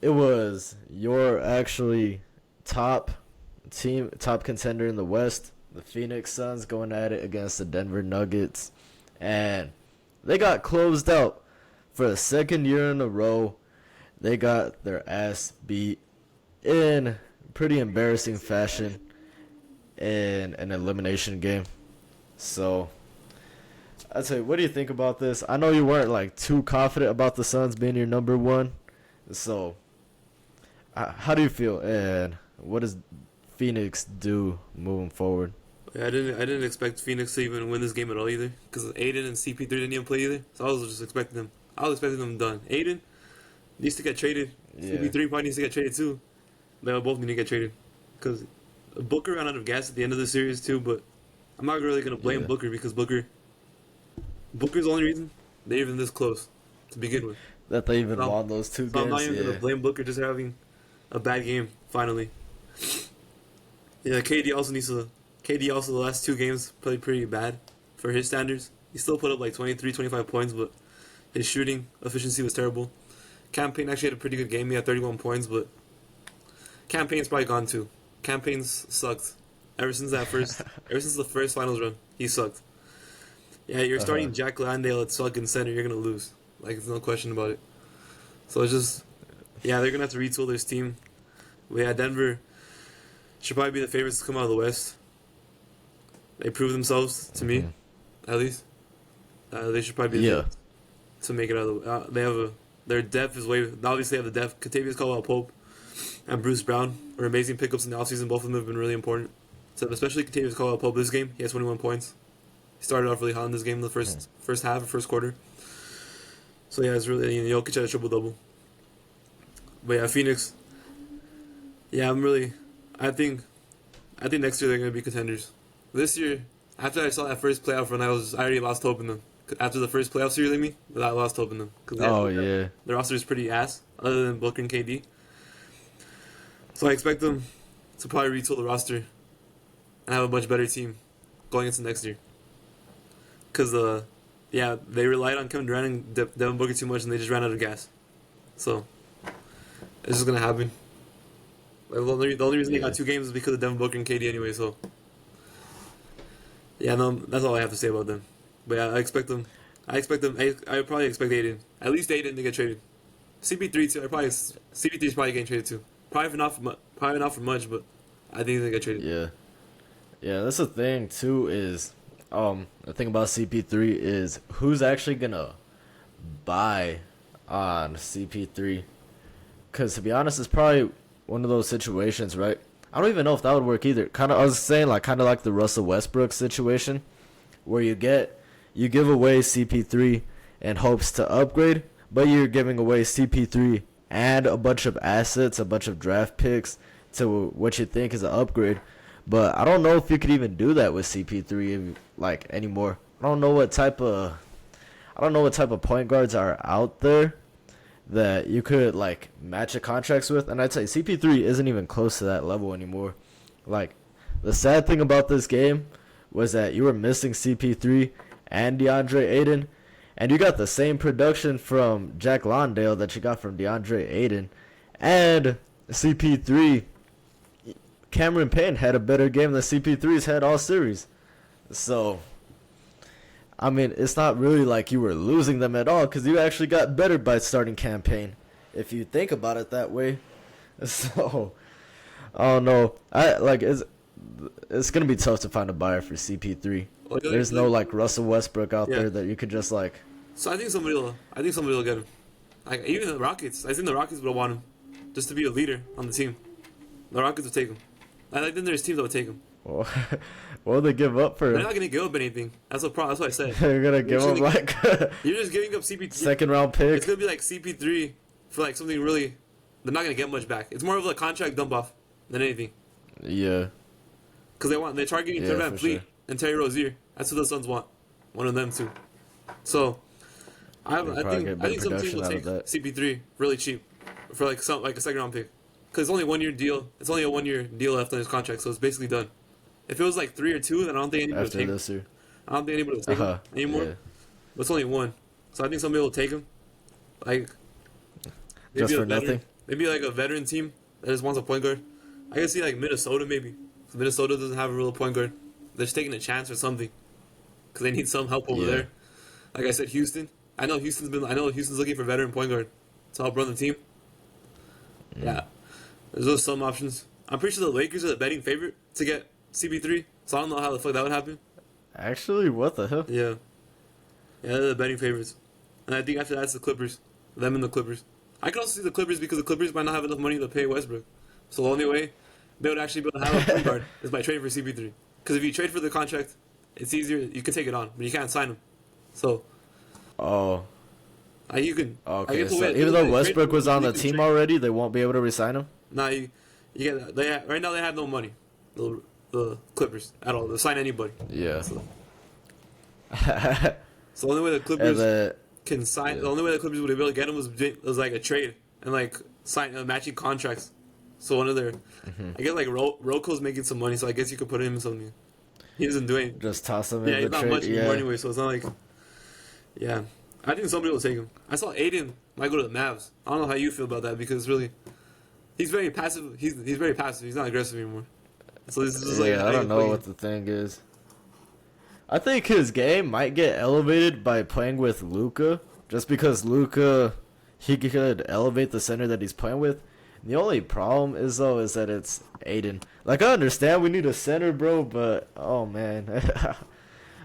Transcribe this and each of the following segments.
it was your actually top top contender in the West, the Phoenix Suns, going at it against the Denver Nuggets, and they got closed out for the second year in a row. They got their ass beat in pretty embarrassing fashion in an elimination game. So I'd say, what do you think about this? I know you weren't like too confident about the Suns being your number one. So how do you feel, and what does Phoenix do moving forward? Yeah, I didn't expect Phoenix to even win this game at all either, because Aiden and CP3 didn't even play either. So I was just expecting them. I was expecting them done. Aiden needs to get traded. Yeah. CP3 probably needs to get traded too. They both need to get traded, because Booker ran out of gas at the end of the series too. But I'm not really gonna blame Yeah. Booker, because Booker's the only reason they're even this close to begin with. That they even So, won those two so I'm not games. even gonna Yeah. blame Booker just having a bad game finally. Yeah, KD also the last two games played pretty bad for his standards. He still put up like 23, 25 points, but his shooting efficiency was terrible. Campaign actually had a pretty good game. He had 31 points, but Campaign's probably gone too. Campaign's sucked ever since ever since the first finals run. He sucked. Yeah, you're starting Jack Landale at fucking center. You're gonna lose. Like, there's no question about it. So it's just, yeah, they're gonna have to retool this team. But yeah, Denver should probably be the favorites to come out of the West. They proved themselves to me, at least. They should probably be the favorites to make it out of the. They have their depth is way. Obviously, they have the depth. Katavious Caldwell-Pope and Bruce Brown are amazing pickups in the offseason. Both of them have been really important. So especially Katavious Caldwell-Pope this game. He has 21 points. He started off really hot in this game in the first half or first quarter. So yeah, it's really, Jokic had a triple double. But yeah, Phoenix. Yeah, I think next year they're gonna be contenders. This year, after I saw that first playoff run, I already lost hope in them. After the first playoff series, I lost hope in them. Oh yeah. Their roster is pretty ass, other than Booker and KD. So I expect them to probably retool the roster and have a much better team going into next year. Because yeah, they relied on Kevin Durant and Devin Booker too much, and they just ran out of gas. So it's just gonna happen. Like, the only reason they got two games is because of Devin Booker and KD anyway. So yeah, no, that's all I have to say about them. But yeah, I expect them. I probably expect Aiden. At least Aiden to get traded. CP3 too. CP3 is probably getting traded too. Probably not for much, but I think they get traded. Yeah. Yeah, that's the thing too. Is the thing about CP3 is who's actually gonna buy on CP3? Because to be honest, it's probably one of those situations, right? I don't even know if that would work either. I was saying kind of like the Russell Westbrook situation, where you give away CP3 in hopes to upgrade, but you're giving away CP3 and a bunch of assets, a bunch of draft picks to what you think is an upgrade. But I don't know if you could even do that with CP3 anymore. I don't know what type of point guards are out there that you could match a contracts with, and I'd say CP3 isn't even close to that level anymore. The sad thing about this game was that you were missing CP3 and DeAndre Ayton, and you got the same production from Jack Landale that you got from DeAndre Ayton, and CP3. Cameron Payne had a better game than CP3's had all series. So, I mean, it's not really like you were losing them at all, because you actually got better by starting campaign, if you think about it that way. So, I don't know. It's gonna be tough to find a buyer for CP3. There's no Russell Westbrook out there that you could just So I think somebody will get him. Even the Rockets. I think the Rockets will want him, just to be a leader on the team. The Rockets will take him. I think there's teams that would take him. Well, what would they give up for him? They're not gonna give up anything. That's what I said. They're gonna give him You're just giving up CP3. Second round pick. It's gonna be like CP3 for something really. They're not gonna get much back. It's more of a contract dump off than anything. Yeah. Because they're targeting Fred VanVleet and Terry Rozier. That's what the Suns want. One of them too. So I think some teams will take CP3 really cheap for a second round pick. Because it's only a 1 year deal. It's only a 1 year deal left on his contract, so it's basically done. If it was 3 or 2, then I don't think anybody would take him. I don't think anybody would take him anymore. Yeah. But it's only 1. So I think somebody will take him. Just for nothing? They'd Maybe like a veteran team that just wants a point guard. I can see like Minnesota maybe. Minnesota doesn't have a real point guard. They're just taking a chance or something because they need some help over Yeah. there. Like I said, Houston. I know Houston's looking for veteran point guard to help run the team. Yeah, there's those some options. I'm pretty sure the Lakers are the betting favorite to get CP3. So I don't know how the fuck that would happen. Actually, what the hell? Yeah, yeah, they're the betting favorites. And I think after that's the Clippers. Them and the Clippers. I could also see the Clippers because the Clippers might not have enough money to pay Westbrook. So the only way they would actually be able to have a point guard is by trading for CP3. Because if you trade for the contract, it's easier. You can take it on, but you can't sign him. So Oh, you can. okay. So even though Westbrook was on the team already, they won't be able to resign him? Nah, you get. Right now they have no money. The Clippers at all. They'll sign anybody. Yeah. So the only way the Clippers can sign. The only way the Clippers would be able to get him was like a trade and like sign matching contracts. So one of their, I guess like Roko's making some money, so I guess you could put him in something. He doesn't do anything. Just toss him Yeah, in he's the not trade. much anymore Yeah. anyway, so it's not like. Yeah, I think somebody will take him. I saw Aiden might go to the Mavs. I don't know how you feel about that because really, he's very passive. He's very passive. He's not aggressive anymore. So this is like I don't know what the thing is. I think his game might get elevated by playing with Luka, just because Luka, he could elevate the center that he's playing with. The only problem is that it's Aiden. Like, I understand we need a center, bro, but oh man,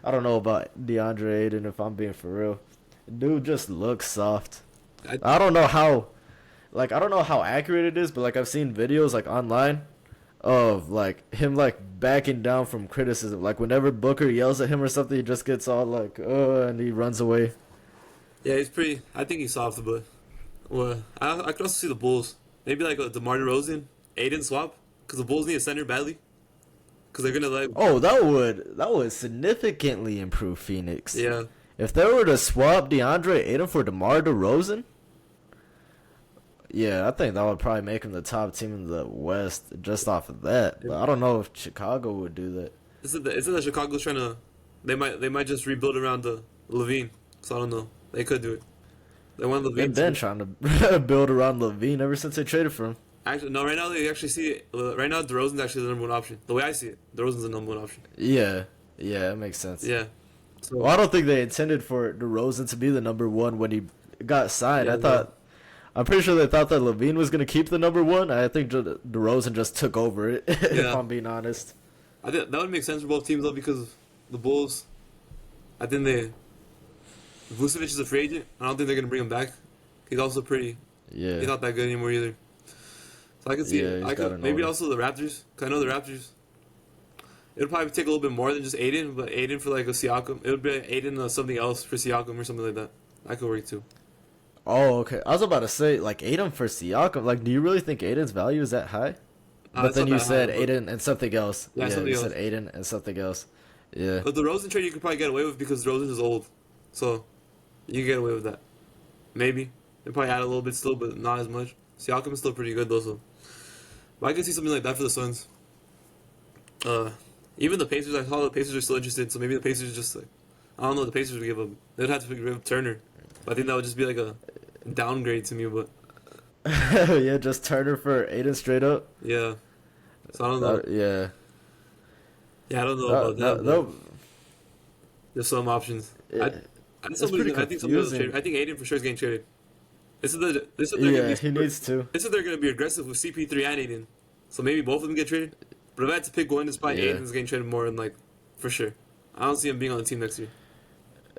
I don't know about DeAndre Aiden if I'm being for real. Dude just looks soft. I don't know how accurate it is, but like I've seen videos like online of like him like backing down from criticism. Like whenever Booker yells at him or something, he just gets all like and he runs away. Yeah, he's pretty. I think he's soft, but well, I could also see the Bulls. Maybe like a DeMar DeRozan, Aiden swap, because the Bulls need a center badly. Because they're gonna like. Oh, that would significantly improve Phoenix. Yeah. If they were to swap DeAndre Aiden for DeMar DeRozan, yeah, I think that would probably make him the top team in the West just off of that. But I don't know if Chicago would do that. Isn't that Chicago's trying to? They might just rebuild around the Levine. So I don't know. They could do it. They want Levine. They've been trying to build around Levine ever since they traded for him. Actually, no. Right now they actually see it. Right now DeRozan's actually the number one option. The way I see it, DeRozan's the number one option. Yeah, that makes sense. Yeah. So, Well, I don't think they intended for DeRozan to be the number one when he got signed. Yeah, I'm pretty sure they thought that Levine was going to keep the number one. I think DeRozan just took over it, if Yeah. I'm being honest. I think that would make sense for both teams though because the Bulls. I think Vucevic is a free agent. I don't think they're gonna bring him back. He's also pretty. Yeah. He's not that good anymore either. So I can see. Yeah, he's Maybe older. also the Raptors. Cause I know the Raptors. It'll probably take a little bit more than just Aiden, but Aiden for like a Siakam. It would be Aiden something else for Siakam or something like that. That could work too. Oh, okay. I was about to say, like, Aiden for Siakam. Like, do you really think Aiden's value is that high? But It's then not you that said high, but- Aiden and something else. Yeah, something you else. said Aiden and something else. Yeah. But the Rosen trade you could probably get away with because Rosen is old, so you can get away with that. Maybe they probably add a little bit still, but not as much. Siakam is still pretty good though, so. But I can see something like that for the Suns. Even the Pacers, I saw the Pacers are still interested, so maybe the Pacers just like, I don't know, the Pacers would give up. They'd have to give up Turner, but I think that would just be like a downgrade to me. But Yeah, just Turner for Aiden straight up. yeah, so I don't know. Yeah. Yeah, I don't know about that. But That, there's some options. Yeah. I think It's pretty somebody will confusing. trade. I think Aiden for sure is getting traded. This is they're yeah, gonna be he needs to. This is they're gonna be aggressive with CP3 and Aiden, so maybe both of them get traded. But if I had to pick one, it's probably Yeah. Aiden's getting traded more than like for sure. I don't see him being on the team next year.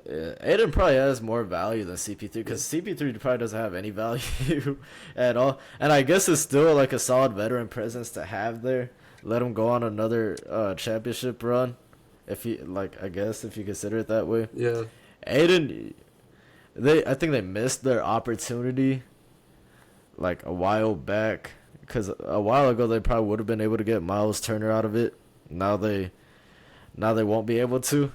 Yeah, Aiden probably has more value than CP3 because CP3 probably doesn't have any value at all. And I guess it's still like a solid veteran presence to have there. Let him go on another championship run, if you like. I guess if you consider it that way. Yeah, Aiden, I think they missed their opportunity like a while back because a while ago they probably would have been able to get Miles Turner out of it. Now they won't be able to,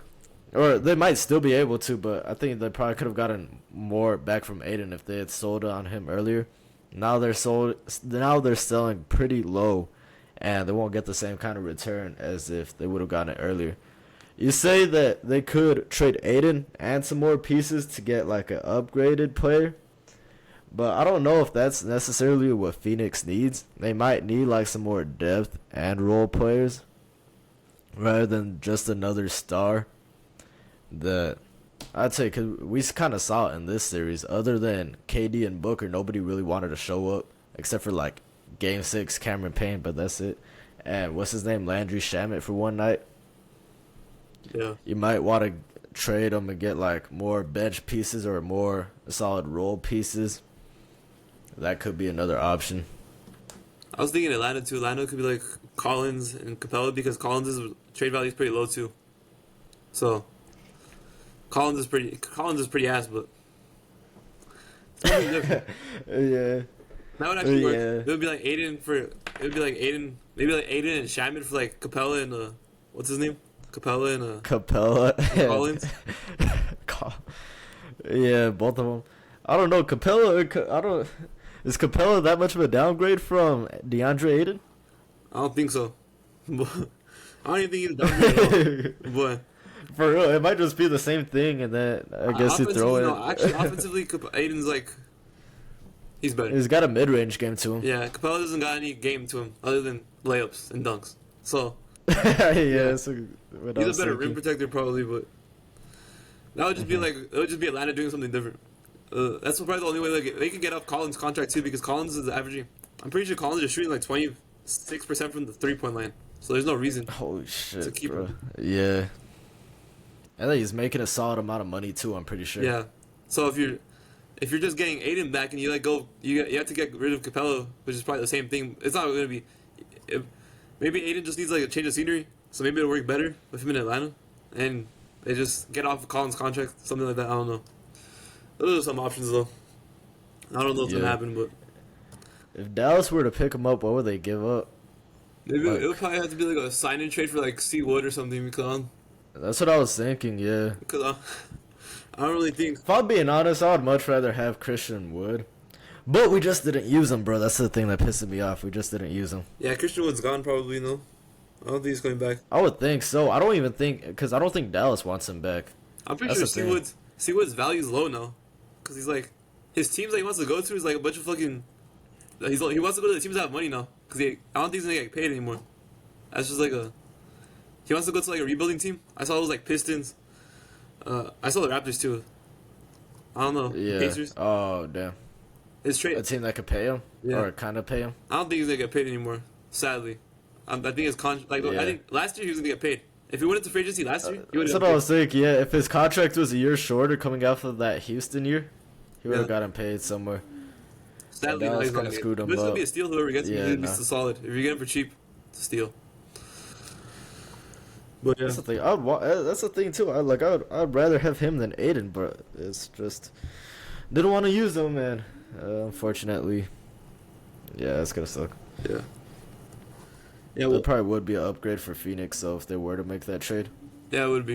or they might still be able to, but I think they probably could have gotten more back from Aiden if they had sold on him earlier. Now they're selling pretty low, and they won't get the same kind of return as if they would have gotten it earlier. You say that they could trade Aiden and some more pieces to get like an upgraded player, But I don't know if that's necessarily what Phoenix needs. They might need like some more depth and role players rather than just another star. That I'd say, because we kind of saw it in this series. Other than KD and Booker, nobody really wanted to show up except for like Game 6 Cameron Payne, but that's it. And what's his name? Landry Shamet for one night. Yeah. You might want to trade him and get like more bench pieces or more solid role pieces. That could be another option. I was thinking Atlanta too. Atlanta could be like Collins and Capella because Collins' trade value is pretty low too. So Collins is pretty ass, but it's something different. Yeah. That would actually work. Yeah. It would be like Aiden, maybe like Aiden and Shaman for like Capella and what's his name? Capella and Capella. Collins. Yeah, both of them. I don't know. Capella. I don't. Is Capella that much of a downgrade from DeAndre Ayton? I don't think so. I don't even think he's done at all. But For real, it might just be the same thing, and then I guess you throw it. No, actually, offensively, Aiden's like he's better. He's got a mid-range game to him. Yeah, Capella doesn't got any game to him other than layups and dunks. So Yeah. he's a better rim protector probably, but that would just be like it would just be Atlanta doing something different. That's probably the only way they can get off Collins' contract too, because Collins is averaging. I'm pretty sure Collins is shooting like 26% from the 3-point line, so there's no reason Holy shit, to keep bro. him. Yeah. I think he's making a solid amount of money too. I'm pretty sure. Yeah. So if you're just getting Aiden back and you you have to get rid of Capella, which is probably the same thing. It's not going to be. Maybe Aiden just needs like a change of scenery, so maybe it'll work better with him in Atlanta, and they just get off of Collins' contract, something like that. I don't know. Those are some options though. I don't know if it's gonna happen, but if Dallas were to pick him up, what would they give up? maybe it would probably have to be like a sign-in trade for like C Wood or something because That's what I was thinking. Yeah. I don't really think. If I'm being honest, I would much rather have Christian Wood, but we just didn't use him, bro. That's the thing that pisses me off. We just didn't use him. Yeah, Christian Wood's gone probably. No, I don't think he's coming back. I would think so. I don't even think because I don't think Dallas wants him back. I'm pretty sure C Wood's value is low now, because he's like his teams that he wants to go to is like a bunch of fucking. He wants to go to the teams that have money now, because I don't think he's gonna get paid anymore. That's just like a. He wants to go to like a rebuilding team. I saw it was like Pistons. I saw the Raptors too. I don't know. Yeah. Pacers. Oh damn. His trade. A team that could pay him or kind of pay him. I don't think he's gonna get paid anymore. Sadly, I think his contract. I think last year he was gonna get paid. If he went into free agency last year, he would. That's what I was thinking. Yeah, if his contract was a year shorter coming off of that Houston year, he would have gotten paid somewhere. Sadly, Dallas he's kinda gonna screwed him This up. would be a steal. Whoever gets him, Yeah, he'd be so solid. If you get him for cheap, it's a steal. But yeah, That's the thing. That's the thing too. I'd rather have him than Aiden, but it's just didn't want to use him, man. Unfortunately, yeah, it's gonna suck. yeah. Yeah, well, It probably would be an upgrade for Phoenix, though, if they were to make that trade. yeah, it would be.